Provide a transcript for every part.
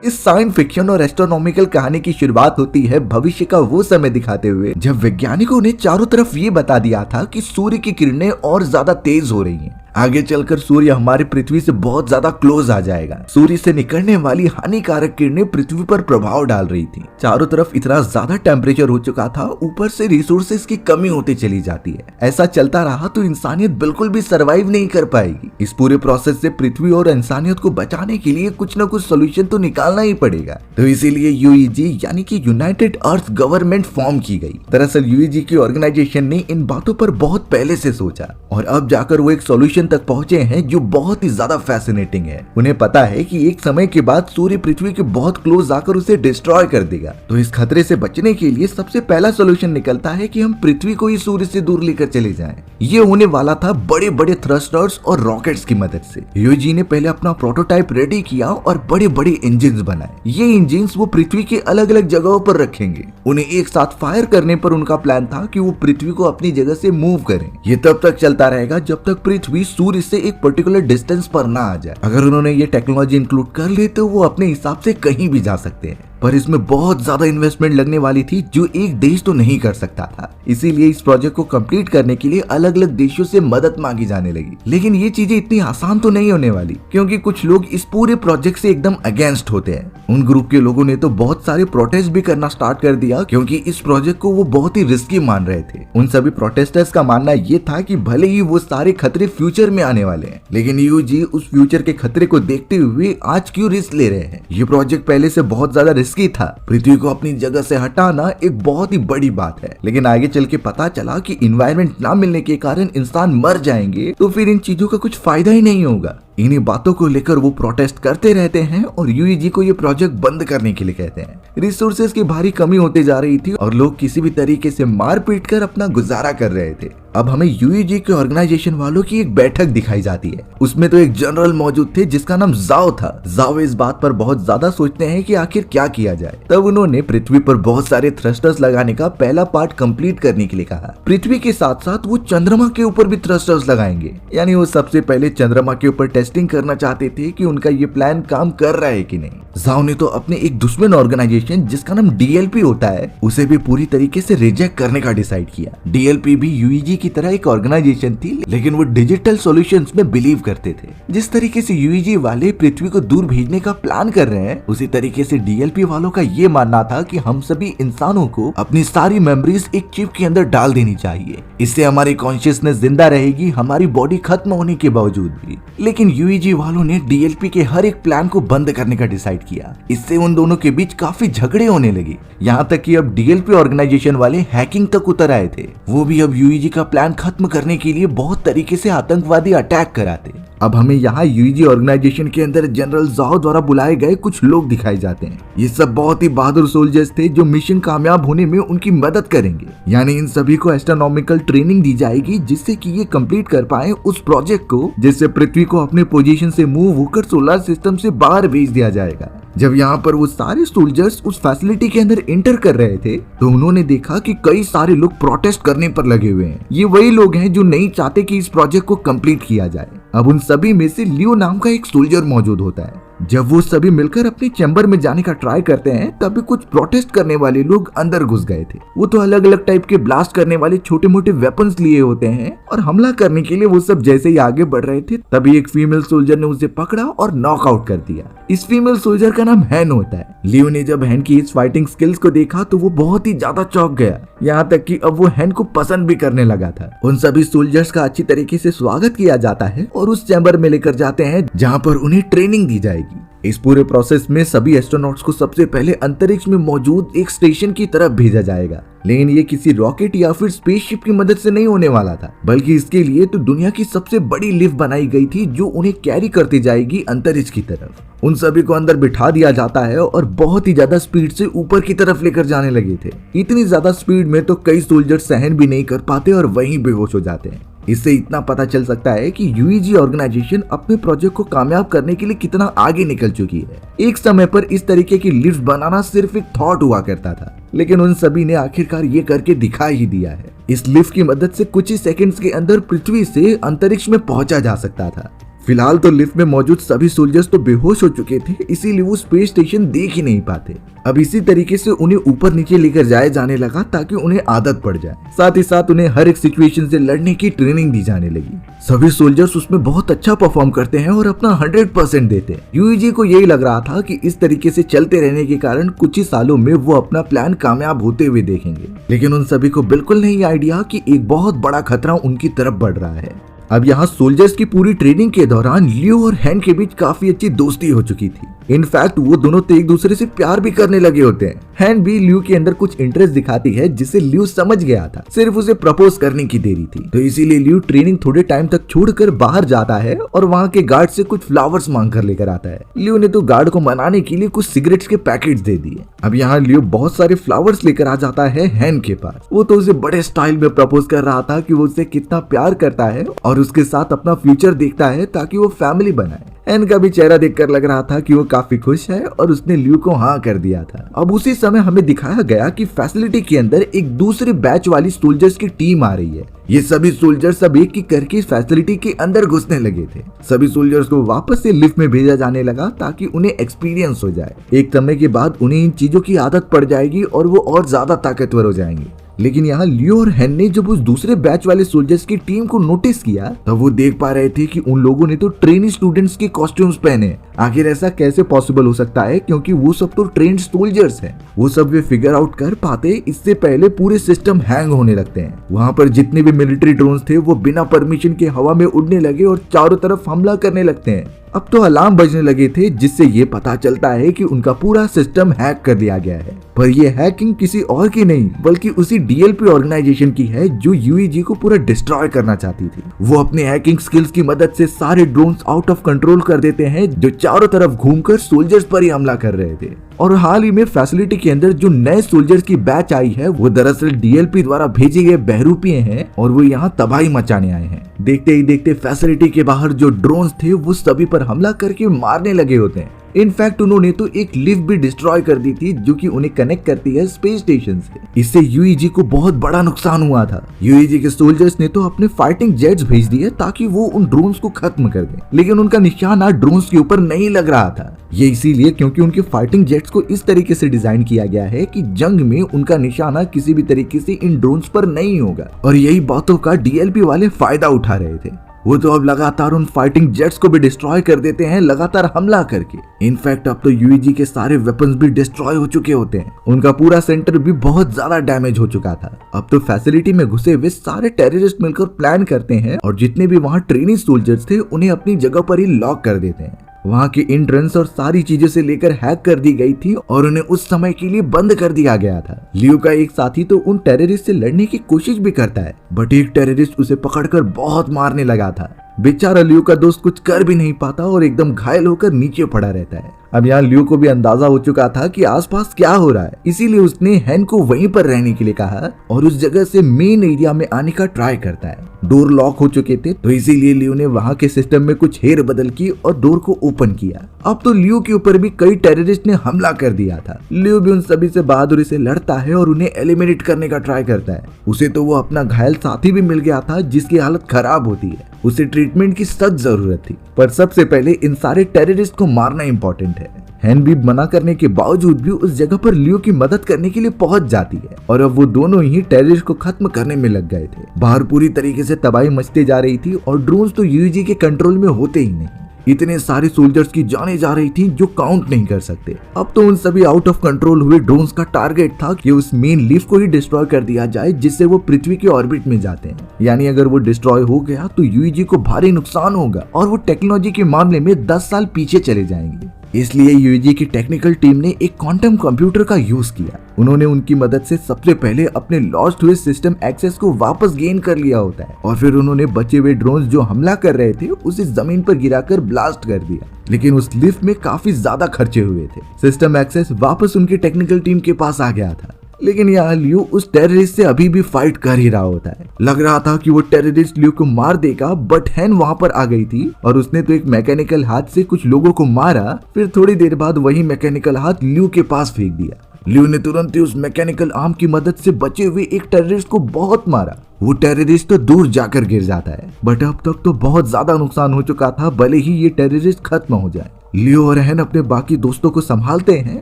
इस science fiction और astronomical कहानी की शुरुआत होती है भविष्य का वो समय दिखाते हुए जब वैज्ञानिकों ने चारों तरफ ये बता दिया था कि सूर्य की किरणें और ज्यादा तेज हो रही हैं। आगे चलकर सूर्य हमारी पृथ्वी से बहुत ज्यादा क्लोज आ जाएगा। सूर्य से निकलने वाली हानिकारक किरणें पृथ्वी पर प्रभाव डाल रही थी। चारों तरफ इतना ज्यादा टेम्परेचर हो चुका था, ऊपर से रिसोर्सेज की कमी होती चली जाती है। ऐसा चलता रहा तो इंसानियत बिल्कुल भी सरवाइव नहीं कर पाएगी। इस पूरे प्रोसेस से पृथ्वी और इंसानियत को बचाने के लिए कुछ न कुछ सोल्यूशन तो निकालना ही पड़ेगा। तो इसीलिए यूईजी यानी कि यूनाइटेड अर्थ गवर्नमेंट फॉर्म की गई। दरअसल यूईजी की ऑर्गेनाइजेशन ने इन बातों पर बहुत पहले से सोचा और अब जाकर वो एक सोल्यूशन तक पहुंचे हैं जो बहुत ही ज्यादा फैसिनेटिंग है। उन्हें पता है कि एक समय के बाद सूर्य पृथ्वी के बहुत क्लोज आकर उसे डिस्ट्रॉय कर देगा। तो इस खतरे से बचने के लिए सबसे पहला सोल्यूशन निकलता है कि हम पृथ्वी को ही सूर्य से दूर लेकर चले जाएं। ये होने वाला था बड़े बड़े थ्रस्टर्स और रॉकेट्स की मदद से। यूजी ने पहले अपना प्रोटोटाइप रेडी किया और बड़े बड़े इंजिन बनाए। ये इंजिन वो पृथ्वी के अलग अलग जगहों पर रखेंगे। उन्हें एक साथ फायर करने पर उनका प्लान था कि वो पृथ्वी को अपनी जगह से मूव करें। ये तब तक चलता रहेगा जब तक पृथ्वी सूर्य से एक पर्टिकुलर डिस्टेंस पर ना आ जाए। अगर उन्होंने ये टेक्नोलॉजी इंक्लूड कर ली तो वो अपने हिसाब से कहीं भी जा सकते हैं, पर इसमें बहुत ज्यादा इन्वेस्टमेंट लगने वाली थी जो एक देश तो नहीं कर सकता था। इसीलिए इस प्रोजेक्ट को कंप्लीट करने के लिए अलग अलग देशों से मदद मांगी जाने लगी। लेकिन ये चीजें इतनी आसान तो नहीं होने वाली, क्योंकि कुछ लोग इस पूरे प्रोजेक्ट से एकदम अगेंस्ट होते हैं। उन ग्रुप के लोगों ने तो बहुत सारे प्रोटेस्ट भी करना स्टार्ट कर दिया, क्योंकि इस प्रोजेक्ट को वो बहुत ही रिस्की मान रहे थे। उन सभी प्रोटेस्टर्स का मानना ये था कि भले ही वो सारे खतरे फ्यूचर में आने वाले हैं, लेकिन यूजी उस फ्यूचर के खतरे को देखते हुए आज क्यों रिस्क ले रहे हैं। ये प्रोजेक्ट पहले से बहुत ज्यादा रिस्की था। पृथ्वी को अपनी जगह से हटाना एक बहुत ही बड़ी बात है, लेकिन आगे चल के पता चला कि इन्वायरमेंट ना मिलने के कारण इंसान मर जाएंगे, तो फिर इन चीजों का कुछ फायदा ही नहीं होगा। इन्हीं बातों को लेकर वो प्रोटेस्ट करते रहते हैं और यूईजी को ये प्रोजेक्ट बंद करने के लिए कहते हैं। रिसोर्सेज की भारी कमी होती जा रही थी और लोग किसी भी तरीके से मार पीट कर अपना गुजारा कर रहे थे। अब हमें यूईजी के ऑर्गेनाइजेशन वालों की एक बैठक दिखाई जाती है। उसमें तो एक जनरल मौजूद थे जिसका नाम जाओ था। जाओ इस बात पर बहुत ज्यादा सोचते हैं कि आखिर क्या किया जाए। तब उन्होंने पृथ्वी पर बहुत सारे थ्रस्टर्स लगाने का पहला पार्ट कंप्लीट करने के लिए कहा। पृथ्वी के साथ साथ वो चंद्रमा के ऊपर भी थ्रस्टर्स लगाएंगे। यानी वो सबसे पहले चंद्रमा के ऊपर टेस्टिंग करना चाहते थे कि उनका ये प्लान काम कर रहा है कि नहीं। जाओ ने तो अपने एक दुश्मन ऑर्गेनाइजेशन जिसका नाम डीएलपी होता है उसे भी पूरी तरीके से रिजेक्ट करने का डिसाइड किया। डीएलपी भी यूईजी की तरह एक ऑर्गेनाइजेशन थी, लेकिन वो डिजिटल सॉल्यूशंस में बिलीव करते थे। जिस तरीके से यूईजी वाले पृथ्वी को दूर भेजने का प्लान कर रहे हैं, उसी तरीके से डीएलपी वालों का ये मानना था कि हम सभी इंसानों को अपनी सारी मेमोरीज एक चिप के अंदर डाल देनी चाहिए। इससे हमारी कॉन्शियसनेस जिंदा रहेगी, हमारी बॉडी खत्म होने के बावजूद भी। लेकिन यूईजी वालों ने डीएलपी के हर एक प्लान को बंद करने का डिसाइड किया। इससे उन दोनों के बीच काफी झगड़े होने लगे, यहाँ तक कि अब डीएलपी ऑर्गेनाइजेशन वाले हैकिंग तक उतर आए थे। वो भी अब यूईजी का प्लान खत्म करने के लिए बहुत तरीके से आतंकवादी अटैक कराते। अब हमें यहाँ यूईजी ऑर्गेनाइजेशन के अंदर जनरल जाओ द्वारा बुलाए गए कुछ लोग दिखाए जाते हैं। ये सब बहुत ही बहादुर सोल्जर्स थे जो मिशन कामयाब होने में उनकी मदद करेंगे। यानी इन सभी को एस्ट्रोनॉमिकल ट्रेनिंग दी जाएगी जिससे कि ये कंप्लीट कर पाए उस प्रोजेक्ट को, जिससे पृथ्वी को अपने पोजीशन से मूव होकर सोलर सिस्टम से बाहर भेज दिया जाएगा। जब यहाँ पर वो सारे सोल्जर्स उस फैसिलिटी के अंदर एंटर कर रहे थे तो उन्होंने देखा कि कई सारे लोग प्रोटेस्ट करने पर लगे हुए हैं। ये वही लोग हैं जो नहीं चाहते कि इस प्रोजेक्ट को कंप्लीट किया जाए। अब उन सभी में से लियो नाम का एक सोल्जर मौजूद होता है। जब वो सभी मिलकर अपने चैम्बर में जाने का ट्राई करते हैं तभी कुछ प्रोटेस्ट करने वाले लोग अंदर घुस गए थे। वो तो अलग अलग टाइप के ब्लास्ट करने वाले छोटे मोटे वेपन्स लिए होते हैं और हमला करने के लिए वो सब जैसे ही आगे बढ़ रहे थे तभी एक फीमेल सोल्जर ने उसे पकड़ा और नॉकआउट कर दिया। इस फीमेल सोल्जर का नाम हैन होता है। लियो ने जब हैन की इस फाइटिंग स्किल्स को देखा तो वो बहुत ही ज्यादा चौंक गया, यहाँ तक कि अब वो हैन को पसंद भी करने लगा था। उन सभी सोल्जर्स का अच्छी तरीके से स्वागत किया जाता है और उस चैम्बर में लेकर जाते हैं जहाँ पर उन्हें ट्रेनिंग दी जाएगी। इस पूरे प्रोसेस में सभी एस्ट्रोनॉट्स को सबसे पहले अंतरिक्ष में मौजूद एक स्टेशन की तरफ भेजा जाएगा, लेकिन ये किसी रॉकेट या फिर स्पेसशिप की मदद से नहीं होने वाला था, बल्कि इसके लिए तो दुनिया की सबसे बड़ी लिफ्ट बनाई गई थी जो उन्हें कैरी करती जाएगी अंतरिक्ष की तरफ। उन सभी को अंदर बिठा दिया जाता है और बहुत ही ज्यादा स्पीड से ऊपर की तरफ लेकर जाने लगे थे। इतनी ज्यादा स्पीड में तो कई सोल्जर सहन भी नहीं कर पाते और वहीं बेहोश हो जाते हैं। इससे इतना पता चल सकता है कि यूईजी ऑर्गेनाइजेशन अपने प्रोजेक्ट को कामयाब करने के लिए कितना आगे निकल चुकी है। एक समय पर इस तरीके की लिफ्ट बनाना सिर्फ एक थॉट हुआ करता था, लेकिन उन सभी ने आखिरकार ये करके दिखा ही दिया है। इस लिफ्ट की मदद से कुछ ही सेकंड्स के अंदर पृथ्वी से अंतरिक्ष में पहुंचा जा सकता था। फिलहाल तो लिफ्ट में मौजूद सभी सोल्जर्स तो बेहोश हो चुके थे, इसीलिए वो स्पेस स्टेशन देख ही नहीं पाते। अब इसी तरीके से उन्हें ऊपर नीचे लेकर जाया जाने लगा ताकि उन्हें आदत पड़ जाए। साथ ही साथ उन्हें हर एक सिचुएशन से लड़ने की ट्रेनिंग दी जाने लगी। सभी सोल्जर्स उसमें बहुत अच्छा परफॉर्म करते हैं और अपना 100% देते हैं। यूईजी को यही लग रहा था कि इस तरीके से चलते रहने के कारण कुछ ही सालों में वो अपना प्लान कामयाब होते हुए देखेंगे। लेकिन उन सभी को बिल्कुल नहीं आइडिया कि एक बहुत बड़ा खतरा उनकी तरफ बढ़ रहा है। अब यहाँ सोल्जर्स की पूरी ट्रेनिंग के दौरान लियो और हैन के बीच काफी अच्छी दोस्ती हो चुकी थी। इनफैक्ट वो दोनों तो एक दूसरे से प्यार भी करने लगे होते हैं। हैन भी लियो के अंदर कुछ इंटरेस्ट दिखाती है जिसे लियो समझ गया था, सिर्फ उसे प्रपोज करने की देरी थी। तो इसीलिए लियो ट्रेनिंग थोड़े टाइम तक छोड़कर बाहर जाता है और वहाँ के गार्ड से कुछ फ्लावर्स मांग कर लेकर आता है। लियो ने तो गार्ड को मनाने के लिए कुछ सिगरेट्स के पैकेट्स दे दिए। अब यहाँ लियो बहुत सारे फ्लावर्स लेकर आ जाता है हैन के पास। वो तो उसे बड़े स्टाइल में प्रपोज कर रहा था कि वो उसे कितना प्यार करता है और उसके साथ अपना फ्यूचर देखता है ताकि वो फैमिली बनाए। हैन का भी चेहरा देखकर लग रहा था कि वो काफी खुश है और उसने लियो को हाँ कर दिया था। अब उसी समय हमें दिखाया गया कि फैसिलिटी के अंदर एक दूसरे बैच वाली सोल्जर्स की टीम आ रही है। ये सभी सोल्जर्स सब एक एक करके फैसिलिटी के अंदर घुसने लगे थे। सभी सोल्जर्स को वापस से लिफ्ट में भेजा जाने लगा ताकि उन्हें एक्सपीरियंस हो जाए। एक समय के बाद उन्हें इन चीजों की आदत पड़ जाएगी और वो और ज्यादा ताकतवर हो जाएंगे। लेकिन यहाँ लियो और हैन ने जब उस दूसरे बैच वाले सोल्जर्स की टीम को नोटिस किया तब वो देख पा रहे थे कि उन लोगों ने तो ट्रेनी स्टूडेंट्स के कॉस्ट्यूम्स पहने। आखिर ऐसा कैसे पॉसिबल हो सकता है, क्योंकि वो सब तो ट्रेन्ड सोल्जर्स हैं। वो सब वे फिगर आउट कर पाते इससे पहले पूरे सिस्टम हैंग होने लगते हैं। वहाँ पर जितने भी मिलिट्री ड्रोन्स थे वो बिना परमिशन के हवा में उड़ने लगे और चारों तरफ हमला करने लगते हैं। अब तो अलार्म बजने लगे थे जिससे ये पता चलता है कि उनका पूरा सिस्टम हैक कर लिया गया है। पर ये हैकिंग किसी और की नहीं बल्कि उसी डीएलपी ऑर्गेनाइजेशन की है जो यूईजी को पूरा डिस्ट्रॉय करना चाहती थी। वो अपने हैकिंग स्किल्स की मदद से सारे ड्रोन्स आउट ऑफ कंट्रोल कर देते हैं जो चारों तरफ घूमकर सोल्जर्स पर ही हमला कर रहे थे। और हाल ही में फैसिलिटी के अंदर जो नए सोल्जर्स की बैच आई है वो दरअसल डीएलपी द्वारा भेजे गए बहरूपीय हैं और वो यहाँ तबाही मचाने आए हैं। देखते ही देखते फैसिलिटी के बाहर जो ड्रोन्स थे वो सभी पर हमला करके मारने लगे होते हैं। इनफैक्ट उन्होंने तो एक लिफ्ट भी डिस्ट्रॉय कर दी थी जो कि उन्हें कनेक्ट करती है स्पेस स्टेशन से। इससे यूईजी को बहुत बड़ा नुकसान हुआ था। यूईजी के सोल्जर्स ने तो अपने फाइटिंग जेट्स भेज दिए ताकि वो उन ड्रोन्स को खत्म कर दें, लेकिन उनका निशाना ड्रोन्स के ऊपर नहीं लग रहा था। ये इसीलिए क्योंकि उनके फाइटिंग जेट्स को इस तरीके से डिजाइन किया गया है कि जंग में उनका निशाना किसी भी तरीके से इन ड्रोन्स पर नहीं होगा। और यही बातों का डीएलपी वाले फायदा उठा रहे थे। वो तो अब लगातार उन फाइटिंग जेट्स को भी डिस्ट्रॉय कर देते हैं लगातार हमला करके। इनफैक्ट अब तो यूईजी के सारे वेपन्स भी डिस्ट्रॉय हो चुके होते हैं। उनका पूरा सेंटर भी बहुत ज्यादा डैमेज हो चुका था। अब तो फैसिलिटी में घुसे हुए सारे टेररिस्ट मिलकर प्लान करते हैं और जितने भी वहाँ ट्रेनी सोल्जर्स थे उन्हें अपनी जगह पर ही लॉक कर देते हैं। वहाँ की एंट्रेंस और सारी चीजें से लेकर हैक कर दी गई थी और उन्हें उस समय के लिए बंद कर दिया गया था। लियो का एक साथी तो उन टेररिस्ट से लड़ने की कोशिश भी करता है, बट एक टेररिस्ट उसे पकड़कर बहुत मारने लगा था। बेचारा लियो का दोस्त कुछ कर भी नहीं पाता और एकदम घायल होकर नीचे पड़ा रहता है। अब यहाँ लियो को भी अंदाजा हो चुका था कि आसपास क्या हो रहा है, इसीलिए उसने हैन को वहीं पर रहने के लिए कहा और उस जगह से मेन एरिया में आने का ट्राई करता है। डोर लॉक हो चुके थे तो इसीलिए लियो ने वहाँ के सिस्टम में कुछ हेर बदल की और डोर को ओपन किया। अब तो लियो के ऊपर भी कई टेररिस्ट ने हमला कर दिया था। लियो भी उन सभी से बहादुरी से लड़ता है और उन्हें एलिमिनेट करने का ट्राई करता है। उसे तो वो अपना घायल साथी भी मिल गया था जिसकी हालत खराब होती है। उसे ट्रीटमेंट की सख्त जरूरत थी, पर सबसे पहले इन सारे टेररिस्ट को मारना इम्पोर्टेंट है। हैन भी मना करने के बावजूद भी उस जगह पर लियो की मदद करने के लिए पहुंच जाती है और अब वो दोनों ही टेररिस्ट को खत्म करने में लग गए थे। बाहर पूरी तरीके से तबाही मचते जा रही थी और ड्रोन्स तो यूईजी के कंट्रोल में होते ही नहीं। इतने सारे सोल्जर्स की जाने जा रही थी जो काउंट नहीं कर सकते। अब तो उन सभी आउट ऑफ कंट्रोल हुए ड्रोन्स का टारगेट था कि उस मेन लिफ्ट को ही डिस्ट्रॉय कर दिया जाए जिससे वो पृथ्वी के ऑर्बिट में जाते हैं। यानी अगर वो डिस्ट्रॉय हो गया तो यूईजी को भारी नुकसान होगा और वो टेक्नोलॉजी के मामले में 10 साल पीछे चले जाएंगे। इसलिए यूईजी की टेक्निकल टीम ने एक क्वांटम कंप्यूटर का यूज किया। उन्होंने उनकी मदद से सबसे पहले अपने लॉस्ट हुए सिस्टम एक्सेस को वापस गेन कर लिया होता है और फिर उन्होंने बचे हुए ड्रोन्स जो हमला कर रहे थे उसे जमीन पर गिराकर ब्लास्ट कर दिया। लेकिन उस लिफ्ट में काफी ज्यादा खर्चे हुए थे। सिस्टम एक्सेस वापस उनकी टेक्निकल टीम के पास आ गया था। लेकिन यहाँ लियो उस टेररिस्ट से अभी भी फाइट कर ही रहा होता है। लग रहा था कि वो टेररिस्ट लियो को मार देगा, बट हैन वहाँ पर आ गई थी और उसने तो एक मैकेनिकल हाथ से कुछ लोगों को मारा। फिर थोड़ी देर बाद वही मैकेनिकल हाथ लियो के पास फेंक दिया। लियो ने तुरंत ही उस मैकेनिकल आर्म की मदद से बचे हुए एक टेररिस्ट को बहुत मारा। वो टेररिस्ट तो दूर जाकर गिर जाता है, बट अब तक तो बहुत ज्यादा नुकसान हो चुका था, भले ही ये टेररिस्ट खत्म हो जाए। लियो और हैन अपने बाकी दोस्तों को संभालते हैं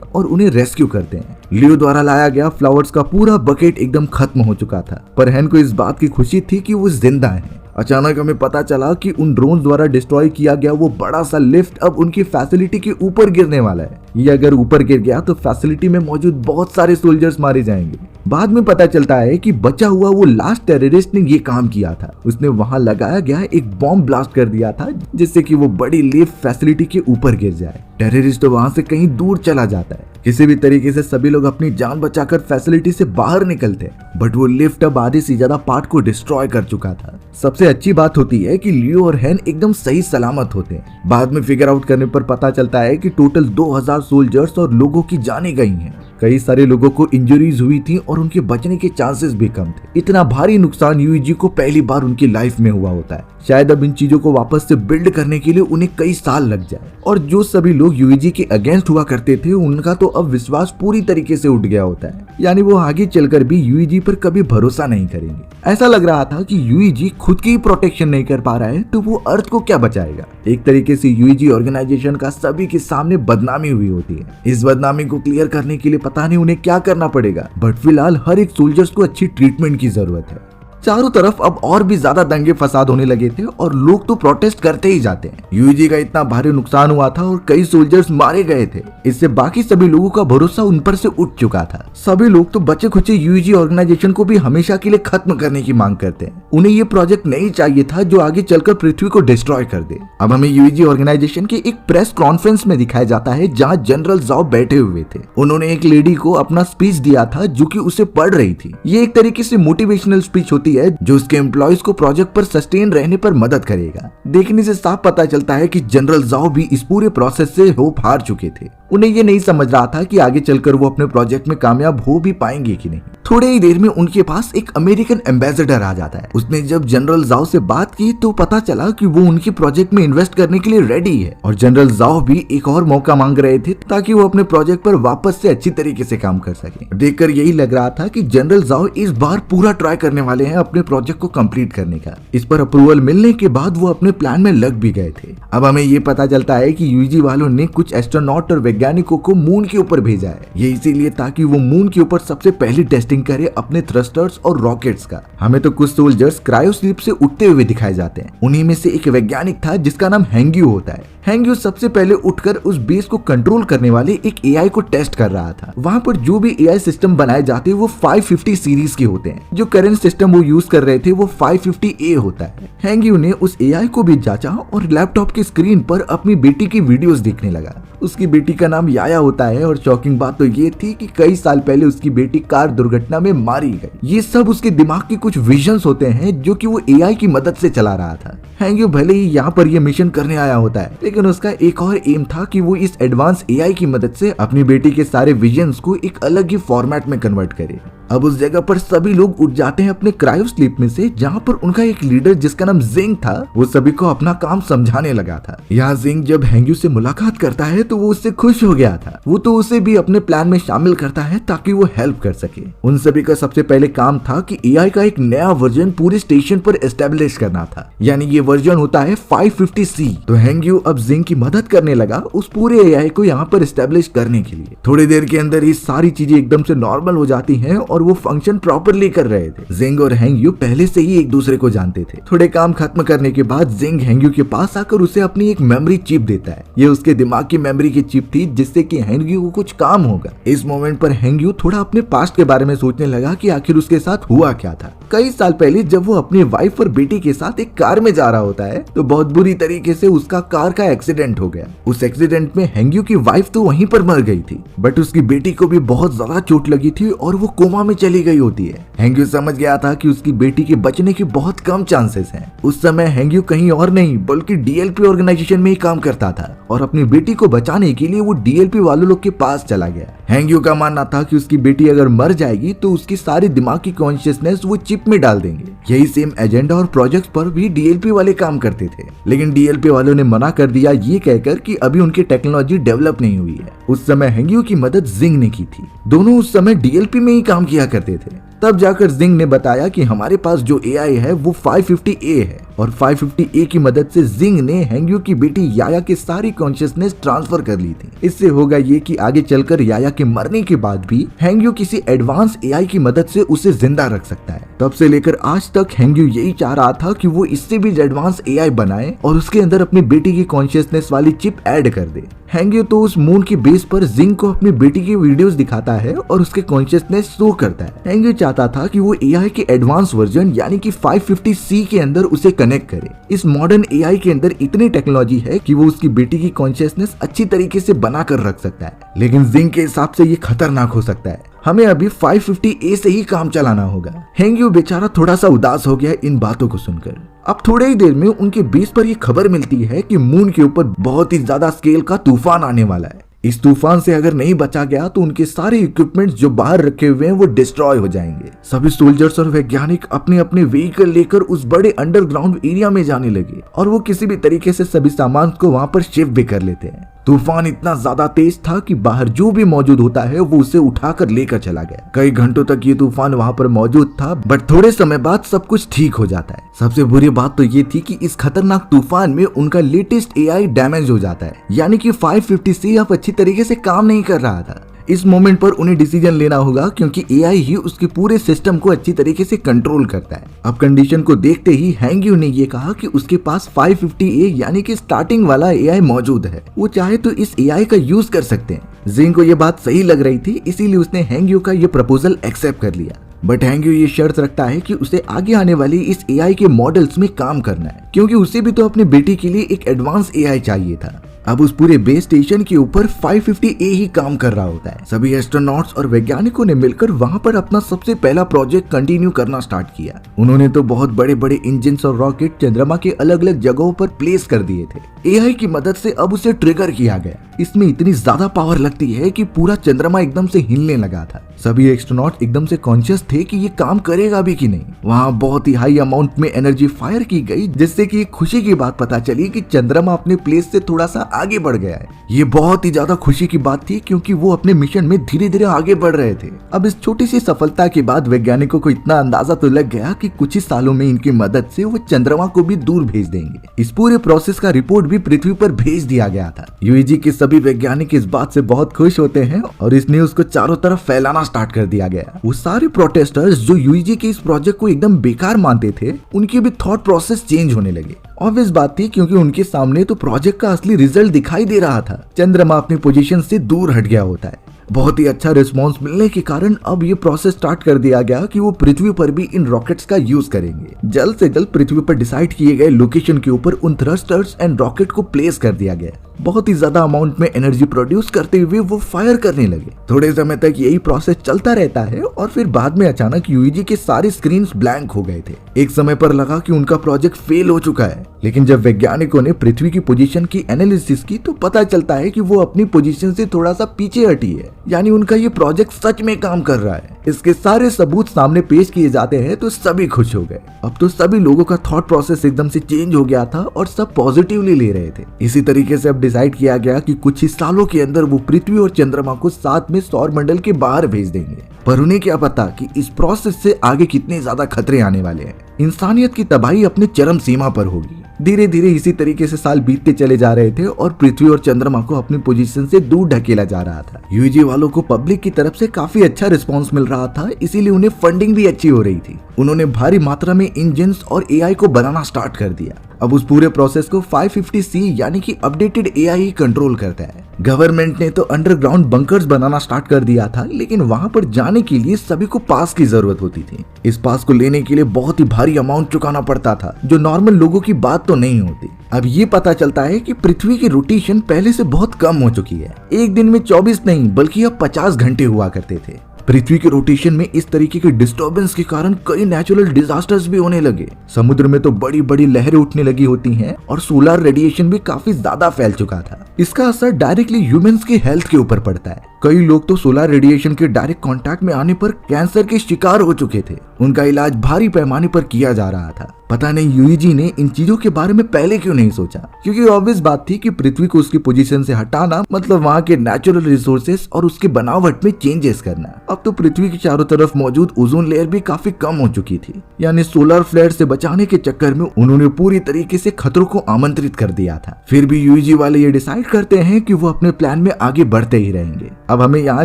और उन्हें रेस्क्यू करते हैं। लियो द्वारा लाया गया फ्लावर्स का पूरा बकेट एकदम खत्म हो चुका था, पर हैन को इस बात की खुशी थी कि वो जिंदा है। अचानक हमें पता चला कि उन ड्रोन द्वारा डिस्ट्रॉय किया गया वो बड़ा सा लिफ्ट अब उनकी फैसिलिटी के ऊपर गिरने वाला है। ये अगर ऊपर गिर गया तो फैसिलिटी में मौजूद बहुत सारे सोल्जर्स मारे जाएंगे। बाद में पता चलता है कि बचा हुआ वो लास्ट टेररिस्ट ने ये काम किया था। उसने वहां लगाया गया एक बॉम्ब ब्लास्ट कर दिया था, जिससे कि वो बड़ी लिफ्ट फैसिलिटी के ऊपर गिर जाए। टेररिस्ट तो वहां से कहीं दूर चला जाता है। किसी भी तरीके से सभी लोग अपनी जान बचाकर फैसिलिटी से बाहर निकलते हैं, बट वो लिफ्ट अब आधे से ज्यादा पार्ट को डिस्ट्रॉय कर चुका था। सबसे अच्छी बात होती है कि लियो और हैन एकदम सही सलामत होते हैं। बाद में फिगर आउट करने पर पता चलता है कि टोटल 2000 सोल्जर्स और लोगों की जानें गई हैं। कई सारे लोगों को इंजरीज हुई थी और उनके बचने के चांसेस भी कम थे। इतना भारी नुकसान यूईजी को पहली बार उनकी लाइफ में हुआ होता है। शायद अब इन चीजों को वापस से बिल्ड करने के लिए उन्हें कई साल लग जाए। और जो सभी लोग यूईजी के अगेंस्ट हुआ करते थे, उनका तो अब विश्वास पूरी तरीके से उठ गया होता है। यानी वो आगे चलकर भी यूईजी पर कभी भरोसा नहीं करेंगे। ऐसा लग रहा था कि यूईजी खुद की प्रोटेक्शन नहीं कर पा रहा है, तो वो अर्थ को क्या बचाएगा। एक तरीके से यूईजी ऑर्गेनाइजेशन का सभी के सामने बदनामी हुई होती है। इस बदनामी को क्लियर करने के लिए पता नहीं उन्हें क्या करना पड़ेगा, बट फिलहाल हर एक सोल्जर्स को अच्छी ट्रीटमेंट की जरूरत है। चारों तरफ अब और भी ज्यादा दंगे फसाद होने लगे थे और लोग तो प्रोटेस्ट करते ही जाते हैं। यूईजी का इतना भारी नुकसान हुआ था और कई सोल्जर्स मारे गए थे। इससे बाकी सभी लोगों का भरोसा उन पर से उठ चुका था। सभी लोग तो बचे खुचे यूईजी ऑर्गेनाइजेशन को भी हमेशा के लिए खत्म करने की मांग करते हैं। उन्हें ये प्रोजेक्ट नहीं चाहिए था जो आगे चलकर पृथ्वी को डिस्ट्रॉय कर दे। अब हमें यूईजी ऑर्गेनाइजेशन के एक प्रेस कॉन्फ्रेंस में दिखाया जाता है, जहाँ जनरल जाओ बैठे हुए थे। उन्होंने एक लेडी को अपना स्पीच दिया था जो कि उसे पढ़ रही थी। ये एक तरीके से मोटिवेशनल स्पीच होती है जो उसके एम्प्लॉयज को प्रोजेक्ट पर सस्टेन रहने पर मदद करेगा। देखने से साफ पता चलता है कि जनरल जाओ भी इस पूरे प्रोसेस से होप हार चुके थे। उन्हें ये नहीं समझ रहा था कि आगे चलकर वो अपने प्रोजेक्ट में कामयाब हो भी पाएंगे कि नहीं। थोड़े ही देर में उनके पास एक अमेरिकन एम्बेसडर आ जाता है। उसने जब जनरल जाओ से बात की तो पता चला कि वो उनके प्रोजेक्ट में इन्वेस्ट करने के लिए रेडी है और जनरल जाओ भी एक और मौका मांग रहे थे ताकि वो अपने प्रोजेक्ट पर वापस से अच्छी तरीके से काम कर सके। देखकर यही लग रहा था कि जनरल जाओ इस बार पूरा ट्राई करने वाले हैं अपने प्रोजेक्ट को कंप्लीट करने का। इस पर अप्रूवल मिलने के बाद वो अपने प्लान में लग भी गए थे। अब हमें ये पता चलता है कि यूईजी वालों ने कुछ एस्ट्रोनॉट और वैज्ञानिकों को मून के ऊपर भेजा है। ये इसीलिए ताकि वो मून के ऊपर सबसे पहली टेस्टिंग करे अपने थ्रस्टर्स और रॉकेट्स का। हमें तो कुछ सोल्जर्स क्रायो स्लीप से उठते हुए दिखाए जाते हैं। उन्हीं में से एक वैज्ञानिक था जिसका नाम हैंग्यू होता है। हैंग्यू सबसे पहले उठकर उस बेस को कंट्रोल करने वाले एक एआई को टेस्ट कर रहा था। वहाँ पर जो भी एआई सिस्टम बनाए जाते हैं वो 550 सीरीज के होते हैं। जो करंट सिस्टम वो यूज कर रहे थे वो 550A होता है। हैंग्यू ने उस एआई को भी जांचा और लैपटॉप की स्क्रीन पर अपनी बेटी की वीडियोस देखने लगा। उसकी बेटी का नाम याया होता है और शॉकिंग बात तो ये थी कि कई साल पहले उसकी बेटी कार दुर्घटना में मारी गई। ये सब उसके दिमाग के कुछ विजन्स होते हैं जो कि वो एआई की मदद से चला रहा था। हैंग्यू भले ही यहाँ पर ये मिशन करने आया होता है, लेकिन उसका एक और एम था कि वो इस एडवांस एआई की मदद से अपनी बेटी के सारे विजन्स को एक अलग ही फॉर्मेट में कन्वर्ट करे। अब उस जगह पर सभी लोग उठ जाते हैं अपने क्रायो स्लीप में से, जहाँ पर उनका एक लीडर जिसका नाम जिंग था वो सभी को अपना काम समझाने लगा था। यहाँ जिंग जब हैंग्यू से मुलाकात करता है तो वो उससे खुश हो गया था। वो तो उसे भी अपने प्लान में शामिल करता है ताकि वो हेल्प कर सके। उन सभी का सबसे पहले काम था कि एआई का एक नया वर्जन पूरे स्टेशन पर एस्टेब्लिश करना था। यानी ये वर्जन होता है 550C। तो हैंग्यू अब जिंग की मदद करने लगा उस पूरे एआई को यहाँ पर एस्टेब्लिश करने के लिए। थोड़ी देर के अंदर ही सारी चीजें एकदम से नॉर्मल हो जाती हैं और वो फंक्शन प्रॉपरली कर रहे थे। जिंग और हैंग्यू पहले से ही एक दूसरे को जानते थे। थोड़े काम खत्म करने के बाद जिंग हैंग्यू के पास आकर उसे अपनी एक मेमोरी चिप देता है। ये उसके दिमाग की मेमोरी की चिप थी जिससे कि हैंग्यू को कुछ काम होगा। इस मोमेंट पर हैंग्यू थोड़ा अपने पास्ट के बारे में सोचने लगा कि आखिर उसके साथ हुआ क्या था। कई साल पहले जब वो अपनी वाइफ और बेटी के साथ एक कार में जा रहा होता है तो बहुत बुरी तरीके से उसका कार का एक्सीडेंट हो गया। उस एक्सीडेंट में हैंग्यू की वाइफ तो वहीं पर मर गई थी, बट उसकी बेटी को भी बहुत ज्यादा चोट लगी थी और वो कोमा में चली गई होती है। हैंग्यू समझ गया था कि उसकी बेटी के बचने के बहुत कम चांसेस हैं। उस समय हैंग्यू कहीं और नहीं बल्कि डीएलपी ऑर्गेनाइजेशन में ही काम करता था और अपनी बेटी को बचाने के लिए वो डीएलपी वालों लोग के पास चला गया। हैंग्यू का मानना था कि उसकी बेटी अगर मर जाएगी तो उसकी सारी दिमाग की कॉन्शियसनेस वो चिप में डाल देंगे। यही सेम एजेंडा और प्रोजेक्ट पर भी डीएलपी वाले काम करते थे, लेकिन डीएलपी वालों ने मना कर दिया ये कहकर कि अभी उनकी टेक्नोलॉजी डेवलप नहीं हुई है। उस समय हैंग्यू की मदद जिंग ने की थी। दोनों उस समय डीएलपी में ही काम किया करते थे। तब जाकर जिंग ने बताया कि हमारे पास जो एआई है वो 550A है, और 550A की मदद से जिंग ने हैंग्यू की बेटी याया की सारी कॉन्शियसनेस ट्रांसफर कर ली थी। इससे होगा ये कि आगे चलकर याया के मरने के बाद भी हैंग्यू किसी एडवांस एआई की मदद से उसे जिंदा रख सकता है। तब से लेकर आज तक हैंग्यू यही चाह रहा था कि वो इससे भी एडवांस एआई बनाए और उसके अंदर अपनी बेटी की कॉन्शियसनेस वाली चिप ऐड कर दे। हैंग्यू तो उस मून के बेस पर जिंग को अपनी बेटी की वीडियोस दिखाता है और उसके कॉन्शियसनेस शो करता है। हैंग्यू चाहता था कि वो एआई के एडवांस वर्जन यानी कि 550C के अंदर उसे कनेक्ट करे। इस मॉडर्न एआई के अंदर इतनी टेक्नोलॉजी है कि वो उसकी बेटी की कॉन्शियसनेस अच्छी तरीके से बना कर रख सकता है, लेकिन जिंग के हिसाब से ये खतरनाक हो सकता है। हमें अभी 550A से ही काम चलाना होगा। हैंग्यू बेचारा थोड़ा सा उदास हो गया इन बातों को सुनकर। अब थोड़ी ही देर में उनके बेस पर ये खबर मिलती है कि मून के ऊपर बहुत ही ज्यादा स्केल का तूफान आने वाला है। इस तूफान से अगर नहीं बचा गया तो उनके सारे इक्विपमेंट्स जो बाहर रखे हुए हैं वो डिस्ट्रॉय हो जाएंगे। सभी सोल्जर्स और वैज्ञानिक अपने अपने व्हीकल लेकर उस बड़े अंडरग्राउंड एरिया में जाने लगे और वो किसी भी तरीके से सभी सामान को वहां पर शिफ्ट भी कर लेते हैं। तूफान इतना ज्यादा तेज था कि बाहर जो भी मौजूद होता है वो उसे उठाकर लेकर चला गया। कई घंटों तक ये तूफान वहां पर मौजूद था, बट थोड़े समय बाद सब कुछ ठीक हो जाता है। सबसे बुरी बात तो ये थी कि इस खतरनाक तूफान में उनका लेटेस्ट एआई डैमेज हो जाता है, यानी कि 550C अब अच्छी तरीके से काम नहीं कर रहा था। इस मोमेंट पर उन्हें डिसीजन लेना होगा क्योंकि एआई ही उसके पूरे सिस्टम को अच्छी तरीके से कंट्रोल करता है। अब कंडीशन को देखते ही हैंग्यू ने ये कहा कि उसके पास 550A यानी कि स्टार्टिंग वाला एआई मौजूद है, वो चाहे तो इस एआई का यूज कर सकते हैं। जिंग को ये बात सही लग रही थी, इसीलिए उसने हैंग्यू का ये प्रपोजल एक्सेप्ट कर लिया। बट हैंग्यू ये शर्त रखता है कि उसे आगे आने वाली इस एआई के मॉडल्स में काम करना है, क्योंकि उसे भी तो अपनी बेटी के लिए एक एडवांस एआई चाहिए था। अब उस पूरे बेस स्टेशन के ऊपर 550A ही काम कर रहा होता है। सभी एस्ट्रोनॉट्स और वैज्ञानिकों ने मिलकर वहां पर अपना सबसे पहला प्रोजेक्ट कंटिन्यू करना स्टार्ट किया। उन्होंने तो बहुत बड़े बड़े इंजन और रॉकेट चंद्रमा के अलग अलग जगहों पर प्लेस कर दिए थे। एआई की मदद से अब उसे ट्रिगर किया गया। इसमें इतनी ज्यादा पावर लगती है कि पूरा चंद्रमा एकदम से हिलने लगा था। सभी एस्ट्रोनॉट एकदम से कॉन्शियस थे कि ये काम करेगा भी कि नहीं। वहाँ बहुत ही हाई अमाउंट में एनर्जी फायर की गई, जिससे कि खुशी की बात पता चली कि चंद्रमा अपने प्लेस से थोड़ा सा आगे बढ़ गया है। ये बहुत ही ज्यादा खुशी की बात थी क्योंकि वो अपने मिशन में धीरे धीरे आगे बढ़ रहे थे। अब इस छोटी सी सफलता के बाद वैज्ञानिकों को इतना अंदाजा तो लग गया कि कुछ ही सालों में इनकी मदद से वो चंद्रमा को भी दूर भेज देंगे। इस पूरे प्रोसेस का रिपोर्ट भी पृथ्वी पर भेज दिया गया था। यूएजी के सभी वैज्ञानिक इस बात से बहुत खुश होते हैं और इस न्यूज को चारों तरफ फैलाना स्टार्ट कर दिया गया। वो सारे प्रोटेस्टर्स जो यूएजी के इस प्रोजेक्ट को एकदम बेकार मानते थे, उनकी भी थॉट प्रोसेस चेंज होने लगे। ऑब्वियस बात थी क्योंकि उनके सामने तो प्रोजेक्ट का असली रिजल्ट दिखाई दे रहा था। चंद्रमा अपनी पोजीशन से दूर हट गया होता है। बहुत ही अच्छा रिस्पांस मिलने के कारण अब ये प्रोसेस स्टार्ट कर दिया गया कि वो पृथ्वी पर भी इन रॉकेट्स का यूज करेंगे। जल्द से जल्द पृथ्वी पर डिसाइड किए गए लोकेशन के ऊपर उन थ्रस्टर्स एंड रॉकेट को प्लेस कर दिया गया। बहुत ही ज्यादा अमाउंट में एनर्जी प्रोड्यूस करते हुए वो फायर करने लगे। थोड़े समय तक यही प्रोसेस चलता रहता है और फिर बाद में अचानक यूएजी के सारे स्क्रीन्स ब्लैंक हो गए थे। एक समय पर लगा कि उनका प्रोजेक्ट फेल हो चुका है, लेकिन जब वैज्ञानिकों ने पृथ्वी की पोजीशन की एनालिसिस की तो पता चलता है कि वो अपनी पोजीशन से थोड़ा सा पीछे हटी है, यानी उनका ये प्रोजेक्ट सच में काम कर रहा है। इसके सारे सबूत सामने पेश किए जाते हैं तो सभी खुश हो गए। अब तो सभी लोगों का थॉट प्रोसेस एकदम से चेंज हो गया था और सब पॉजिटिवली ले रहे थे। इसी तरीके से अब डिसाइड किया गया कि कुछ ही सालों के अंदर वो पृथ्वी और चंद्रमा को साथ में सौर मंडल के बाहर भेज देंगे। पर उन्हें क्या पता कि इस प्रोसेस से आगे कितने ज्यादा खतरे आने वाले हैं। इंसानियत की तबाही अपने चरम सीमा पर होगी। धीरे धीरे इसी तरीके से साल बीतते चले जा रहे थे और पृथ्वी और चंद्रमा को अपनी पोजीशन से दूर ढकेला जा रहा था। यूएजी वालों को पब्लिक की तरफ से काफी अच्छा रिस्पांस मिल रहा था, इसीलिए उन्हें फंडिंग भी अच्छी हो रही थी। उन्होंने भारी मात्रा में इंजन्स और एआई को बनाना स्टार्ट कर दिया। अब उस पूरे प्रोसेस को 550C यानी कि अपडेटेड एआई ही कंट्रोल करता है। गवर्नमेंट ने तो अंडरग्राउंड बंकर्स बनाना स्टार्ट कर दिया था, लेकिन वहां पर जाने के लिए सभी को पास की जरूरत होती थी। इस पास को लेने के लिए बहुत ही भारी अमाउंट चुकाना पड़ता था, जो नॉर्मल लोगों की बात तो नहीं होती। अब ये पता चलता है कि पृथ्वी की रोटेशन पहले से बहुत कम हो चुकी है। एक दिन में 24 नहीं बल्कि अब 50 घंटे हुआ करते थे। पृथ्वी के रोटेशन में इस तरीके के डिस्टर्बेंस के कारण कई नेचुरल डिजास्टर्स भी होने लगे। समुद्र में तो बड़ी बड़ी लहरें उठने लगी होती हैं और सोलर रेडिएशन भी काफी ज्यादा फैल चुका था। इसका असर डायरेक्टली ह्यूमंस की हेल्थ के ऊपर पड़ता है। कई लोग तो सोलर रेडिएशन के डायरेक्ट कांटेक्ट में आने पर कैंसर के शिकार हो चुके थे। उनका इलाज भारी पैमाने पर किया जा रहा था। पता नहीं यूईजी ने इन चीजों के बारे में पहले क्यों नहीं सोचा, क्योंकि ऑब्वियस बात थी कि पृथ्वी को उसकी पोजीशन से हटाना मतलब वहाँ के नेचुरल रिसोर्सेस और उसके बनावट में चेंजेस करना। अब तो पृथ्वी के चारों तरफ मौजूद ओजोन लेयर भी काफी कम हो चुकी थी, यानी सोलर फ्लेयर से बचाने के चक्कर में उन्होंने पूरी तरीके से खतरों को आमंत्रित कर दिया था। फिर भी यूईजी वाले ये डिसाइड करते हैं कि वो अपने प्लान में आगे बढ़ते ही रहेंगे। अब हमें यहाँ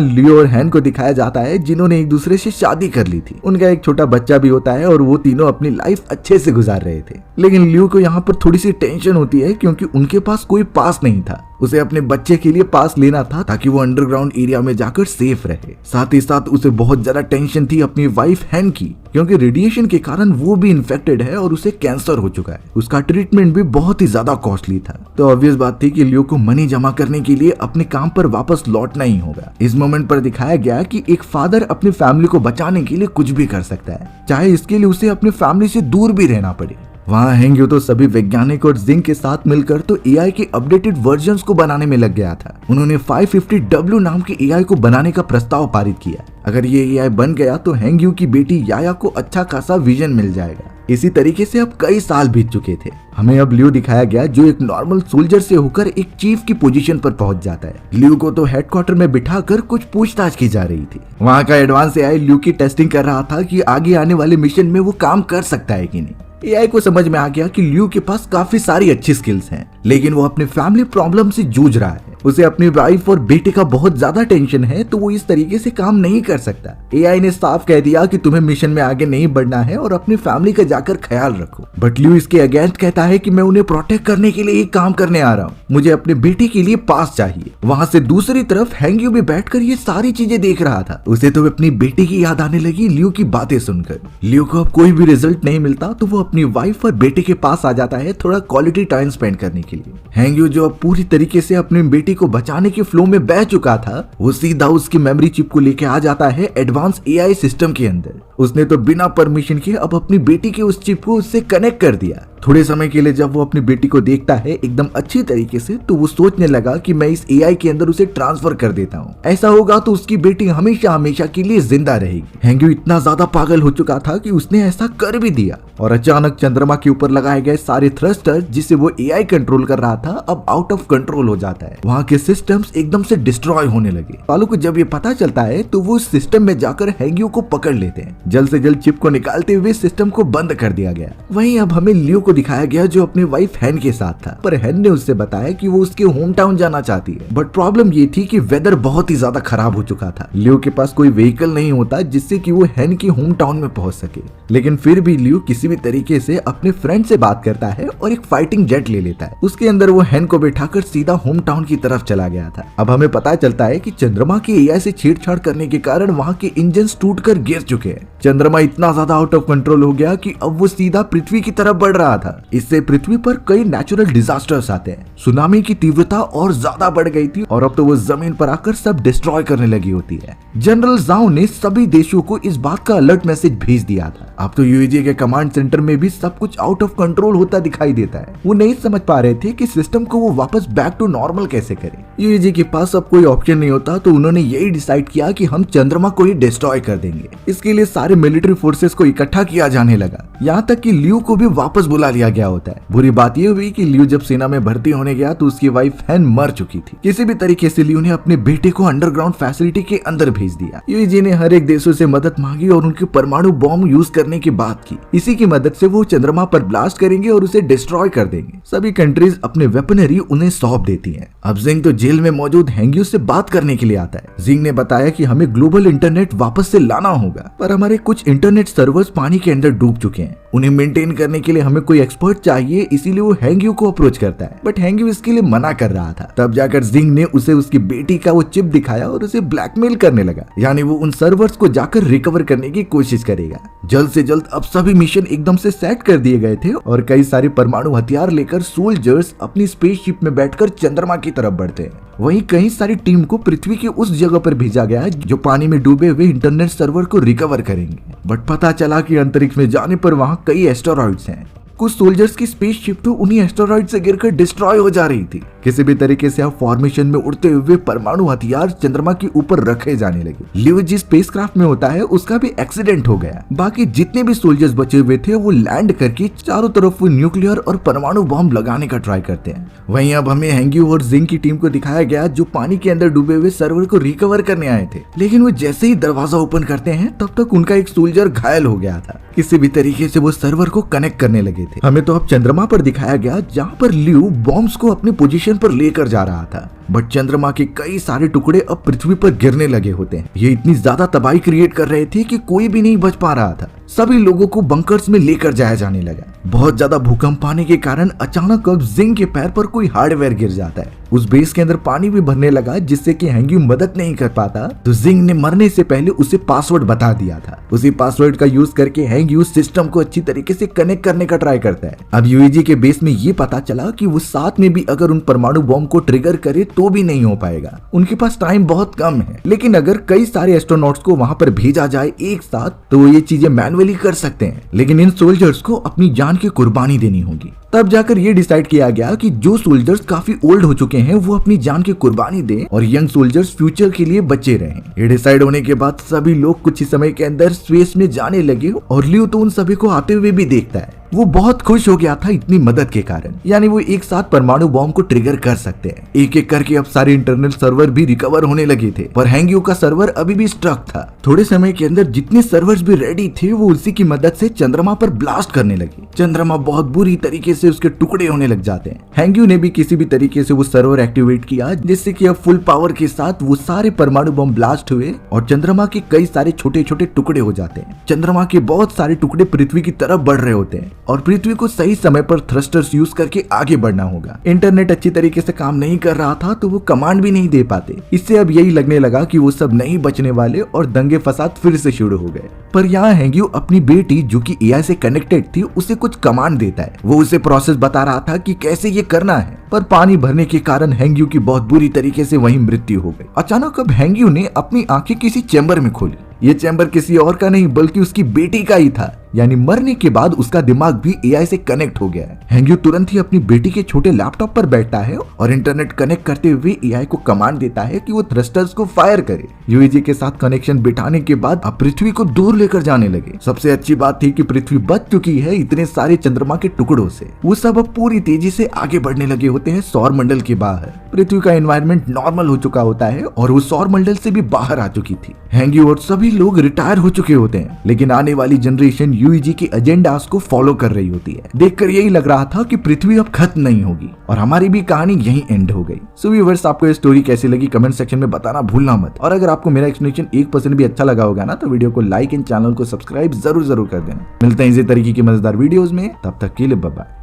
लियो और हैन को दिखाया जाता है, जिन्होंने एक दूसरे से शादी कर ली थी। उनका एक छोटा बच्चा भी होता है और वो तीनों अपनी लाइफ अच्छे से गुजार रहे थे। लेकिन लियो को यहाँ पर थोड़ी सी टेंशन होती है, क्योंकि उनके पास कोई पास नहीं था। उसे अपने बच्चे के लिए पास लेना था ताकि वो अंडरग्राउंड एरिया में जाकर सेफ रहे। साथ ही साथ उसे बहुत ज्यादा टेंशन थी अपनी वाइफ हैन की, क्योंकि रेडिएशन के कारण वो भी इन्फेक्टेड है और उसे कैंसर हो चुका है। उसका ट्रीटमेंट भी बहुत ही ज्यादा कॉस्टली था। तो ऑब्वियस बात थी कि लियो को मनी जमा करने के लिए अपने काम पर वापस लौटना ही होगा। इस मोमेंट पर दिखाया गया कि एक फादर अपनी फैमिली को बचाने के लिए कुछ भी कर सकता है, चाहे इसके लिए उसे अपनी फैमिली से दूर भी रहना पड़े। वहाँ हैंग्यू तो सभी वैज्ञानिक और जिंग के साथ मिलकर तो एआई के अपडेटेड वर्जन्स को बनाने में लग गया था। उन्होंने 550W नाम के एआई को बनाने का प्रस्ताव पारित किया। अगर ये एआई बन गया तो हैंग्यू की बेटी याया को अच्छा खासा विजन मिल जाएगा। इसी तरीके से अब कई साल बीत चुके थे। हमें अब लियो दिखाया गया, जो एक नॉर्मल सोल्जर से होकर एक चीफ की पोजीशन पर पहुंच जाता है। लियो को तो हेडक्वार्टर में बिठाकर कुछ पूछताछ की जा रही थी। वहाँ का एडवांस एआई लियो की टेस्टिंग कर रहा था कि आगे आने वाले मिशन में वो काम कर सकता है कि नहीं। एआई को समझ में आ गया कि लियो के पास काफी सारी अच्छी स्किल्स हैं, लेकिन वो अपने फैमिली प्रॉब्लम से जूझ रहा है। उसे अपनी वाइफ और बेटे का बहुत ज्यादा टेंशन है, तो वो इस तरीके से काम नहीं कर सकता। एआई ने साफ कह दिया कि तुम्हें मिशन में आगे नहीं बढ़ना है और अपनी फैमिली का जाकर ख्याल रखो। बट लियो इसके अगेंस्ट कहता है कि मैं उन्हें प्रोटेक्ट करने के लिए ही काम करने आ रहा हूँ, मुझे अपने बेटे के लिए पास चाहिए। वहाँ से दूसरी तरफ हैंग्यू भी बैठकर ये सारी चीजें देख रहा था। उसे तो अपनी बेटे की याद आने लगी लियो की बातें सुनकर। लियो को अब कोई भी रिजल्ट नहीं मिलता, तो वो अपनी वाइफ और बेटे के पास आ जाता है थोड़ा क्वालिटी टाइम स्पेंड करने के लिए। हैंग्यू जो अब पूरी तरीके से अपनी बेटी को बचाने के फ्लो में बह चुका था, वो सीधा उसकी मेमोरी चिप को लेके आ जाता है एडवांस एआई सिस्टम के अंदर। उसने तो बिना परमिशन के अब अपनी बेटी के उस चिप को उससे कनेक्ट कर दिया। थोड़े समय के लिए जब वो अपनी बेटी को देखता है एकदम अच्छी तरीके से, तो वो सोचने लगा कि मैं इस एआई के अंदर उसे ट्रांसफर कर देता हूँ। ऐसा होगा तो उसकी बेटी हमेशा हमेशा के लिए जिंदा रहेगी। हैंग्यू इतना ज्यादा पागल हो चुका था कि उसने ऐसा कर भी दिया, और अचानक चंद्रमा के ऊपर लगाए गए सारे थ्रस्टर जिसे वो एआई कंट्रोल कर रहा था अब आउट ऑफ कंट्रोल हो जाता है। वहाँ के सिस्टम्स एकदम से डिस्ट्रॉय होने लगे। वालों को जब ये पता चलता है तो वो सिस्टम में जाकर हैंग्यू को पकड़ लेते हैं। जल्द से जल्द चिप को निकालते हुए सिस्टम को बंद कर दिया गया। वहीं अब हमें लियो को दिखाया गया, जो अपनी वाइफ हैन के साथ था, पर हैन ने उससे बताया कि वो उसके होम टाउन जाना चाहती है। बट प्रॉब्लम ये थी कि वेदर बहुत ही ज्यादा खराब हो चुका था। लियो के पास कोई व्हीकल नहीं होता जिससे कि वो हैन की होम टाउन में पहुंच सके। लेकिन फिर भी लियो किसी भी तरीके से अपने फ्रेंड से बात करता है और एक फाइटिंग जेट ले लेता है। उसके अंदर वो हैन को बैठाकर सीधा होम टाउन की तरफ चला गया था। अब हमें पता चलता है कि चंद्रमा के एआई से छेड़छाड़ करने के कारण वहाँ के इंजन टूटकर गिर चुके हैं। चंद्रमा इतना ज्यादा आउट ऑफ कंट्रोल हो गया कि अब वो सीधा पृथ्वी की तरफ बढ़ रहा था। इससे पृथ्वी पर कई नेचुरल डिजास्टर्स आते हैं। सुनामी की तीव्रता और ज्यादा बढ़ गई थी और अब तो वो जमीन पर आकर सब डिस्ट्रॉय करने लगी होती है। जनरल जाओ ने सभी देशों को इस बात का अलर्ट मैसेज भेज दिया था। अब तो यूएजी के कमांड सेंटर में भी सब कुछ आउट ऑफ कंट्रोल होता दिखाई देता है। वो नहीं समझ पा रहे थे कि सिस्टम को वो वापस बैक टू नॉर्मल कैसे करें। यूएजी के पास अब कोई ऑप्शन नहीं होता, तो उन्होंने यही डिसाइड किया कि हम चंद्रमा को ही डिस्ट्रॉय कर देंगे। इसके लिए सारे मिलिट्री फोर्सेस को इकट्ठा किया जाने लगा। यहाँ तक कि लियो को भी वापस बुला लिया गया होता है। बुरी बात यह हुई कि लियो जब सेना में भर्ती होने गया तो उसकी वाइफ हैन मर चुकी थी। किसी भी तरीके से लियो ने अपने बेटे को अंडरग्राउंड फैसिलिटी के अंदर भेज दिया। यूएजी ने हर एक देशों से मदद मांगी और उनके परमाणु बॉम्ब यूज करने की बात की। इसी की मदद से वो चंद्रमा पर ब्लास्ट करेंगे और उसे डिस्ट्रॉय कर देंगे। सभी कंट्रीज अपने वेपनरी उन्हें सौंप देती हैं। अब जिंग तो जेल में मौजूद हैंग्यू से बात करने के लिए आता है। जिंग ने बताया कि हमें ग्लोबल इंटरनेट वापस से लाना होगा, पर हमारे कुछ इंटरनेट सर्वर्स पानी के अंदर डूब चुके हैं। उन्हें मेंटेन करने के लिए हमें कोई एक्सपर्ट चाहिए, इसीलिए वो हैंग्यू को अप्रोच करता है। बट हैंग्यू इसके लिए मना कर रहा था। तब जाकर जिंग ने उसे उसकी बेटी का वो चिप दिखाया और उसे ब्लैकमेल करने लगा, यानी वो उन सर्वर्स को जाकर रिकवर करने की कोशिश करेगा। जल्द से जल्द अब सभी मिशन एकदम से सेट कर दिए गए थे और कई सारे परमाणु हथियार लेकर सोल्जर्स अपनी स्पेसशिप में बैठकर चंद्रमा की तरफ बढ़ते हैं। वहीं कई सारी टीम को पृथ्वी की उस जगह पर भेजा गया है जो पानी में डूबे हुए इंटरनेट सर्वर को रिकवर करेंगे। बट पता चला कि अंतरिक्ष में जाने पर वहाँ कई एस्टेरॉइड्स हैं। कुछ सोल्जर्स की स्पेसशिप तो उन्हीं एस्टेरॉइड से गिरकर डिस्ट्रॉय हो जा रही थी। किसी भी तरीके से अब फॉर्मेशन में उड़ते हुए परमाणु हथियार चंद्रमा के ऊपर रखे जाने लगे। लियो जिस स्पेसक्राफ्ट में होता है उसका भी एक्सीडेंट हो गया। बाकी जितने भी सोल्जर्स बचे हुए थे वो लैंड करके चारों तरफ न्यूक्लियर और परमाणु बॉम्ब लगाने का ट्राई करते हैं। वहीं अब हमें हैंग्यू और जिंग की टीम को दिखाया गया जो पानी के अंदर डूबे हुए सर्वर को रिकवर करने आए थे, लेकिन वो जैसे ही दरवाजा ओपन करते हैं तब तक उनका एक सोल्जर घायल हो गया था। किसी भी तरीके से वो सर्वर को कनेक्ट करने लगे थे। हमें तो अब चंद्रमा पर दिखाया गया जहाँ पर लियो बॉम्ब्स को अपनी पोजीशन पर लेकर जा रहा था, बट चंद्रमा के कई सारे टुकड़े अब पृथ्वी पर गिरने लगे होते हैं। ये इतनी ज्यादा तबाही क्रिएट कर रहे थे कि कोई भी नहीं बच पा रहा था। सभी लोगों को बंकर्स में लेकर जाया जाने लगा। बहुत ज्यादा भूकंप आने के कारण अचानक अब जिंग के पैर पर कोई हार्डवेयर गिर जाता है। उस बेस के अंदर पानी भी भरने लगा जिससे कि हैंग्यू मदद नहीं कर पाता, तो जिंग ने मरने से पहले उसे पासवर्ड बता दिया था। उसी पासवर्ड का यूज करके हैंग्यू सिस्टम को अच्छी तरीके से कनेक्ट करने का ट्राई करता है। अब यूएजी के बेस में ये पता चला कि वो साथ में भी अगर उन परमाणु बॉम्ब को ट्रिगर करे तो भी नहीं हो पाएगा। उनके पास टाइम बहुत कम है, लेकिन अगर कई सारे एस्ट्रोनॉट्स को वहां पर भेजा जाए एक साथ तो वो ये चीजें मैन्युअली कर सकते हैं, लेकिन इन सोल्जर्स को अपनी जान की कुर्बानी देनी होगी। तब जाकर ये डिसाइड किया गया कि जो सोल्जर्स काफी ओल्ड हो चुके हैं वो अपनी जान की कुर्बानी दें और यंग सोल्जर्स फ्यूचर के लिए बचे रहें। ये डिसाइड होने के बाद सभी लोग कुछ ही समय के अंदर स्पेस में जाने लगे और लियो तो उन सभी को आते हुए भी देखता है। वो बहुत खुश हो गया था इतनी मदद के कारण, यानी वो एक साथ परमाणु बॉम्ब को ट्रिगर कर सकते हैं। एक एक करके अब सारे इंटरनल सर्वर भी रिकवर होने लगे थे, पर हैंग्यू का सर्वर अभी भी स्ट्रक था। थोड़े समय के अंदर जितने सर्वर्स भी रेडी थे वो उसी की मदद से चंद्रमा पर ब्लास्ट करने लगे। चंद्रमा बहुत बुरी तरीके से उसके टुकड़े होने लग जाते हैं। हैंग्यू ने भी किसी भी तरीके से वो सर्वर एक्टिवेट किया जिससे कि अब फुल पावर के साथ वो सारे परमाणु बम ब्लास्ट हुए और चंद्रमा के कई सारे छोटे छोटे टुकड़े हो जाते हैं। चंद्रमा के बहुत सारे टुकड़े पृथ्वी की तरफ बढ़ रहे होते हैं और पृथ्वी को सही समय पर थ्रस्टर्स यूज करके आगे बढ़ना होगा। इंटरनेट अच्छी तरीके से काम नहीं कर रहा था तो वो कमांड भी नहीं दे पाते। इससे अब यही लगने लगा कि वो सब नहीं बचने वाले और दंगे फसाद फिर से शुरू हो गए। पर यहाँ हैंग्यू अपनी बेटी जो कि एआई से कनेक्टेड थी उसे कुछ कमांड देता है। वो उसे प्रोसेस बता रहा था कि कैसे ये करना है, पर पानी भरने के कारण हैंग्यू की बहुत बुरी तरीके से वहीं मृत्यु हो गई। अचानक अब हैंग्यू ने अपनी आंखें किसी चैम्बर में खोली। ये चैम्बर किसी और का नहीं बल्कि उसकी बेटी का ही था, यानी मरने के बाद उसका दिमाग भी एआई से कनेक्ट हो गया है। हैंग्यू तुरंत ही अपनी बेटी के छोटे लैपटॉप पर बैठता है और इंटरनेट कनेक्ट करते हुए एआई को कमांड देता है कि वो थ्रस्टर्स को फायर करे। यूएजी के साथ कनेक्शन बिठाने के बाद अब पृथ्वी को दूर लेकर जाने लगे। सबसे अच्छी बात थी कि पृथ्वी बच चुकी है इतने सारे चंद्रमा के टुकड़ों से। वो सब अब पूरी तेजी से आगे बढ़ने लगे होते हैं सौर मंडल के बाहर। पृथ्वी का एनवायरनमेंट नॉर्मल हो चुका होता है और वो सौर मंडल से भी बाहर आ चुकी थी। हैंग्यू और सभी लोग रिटायर हो चुके होते हैं, लेकिन आने वाली जनरेशन यूएजी के एजेंडास को फॉलो कर रही होती है। देखकर यही लग रहा था कि पृथ्वी अब खत्म नहीं होगी और हमारी भी कहानी यहीं एंड हो गई। सो व्यूअर्स, आपको ये स्टोरी कैसी लगी कमेंट सेक्शन में बताना भूलना मत। और अगर आपको मेरा एक्सप्लेनेशन 1% भी अच्छा लगा होगा ना तो वीडियो को लाइक एंड चैनल को सब्सक्राइब जरूर कर देना। मिलते हैं इसी तरीके की मजेदार वीडियोस में, तब तक के लिए बाय बाय।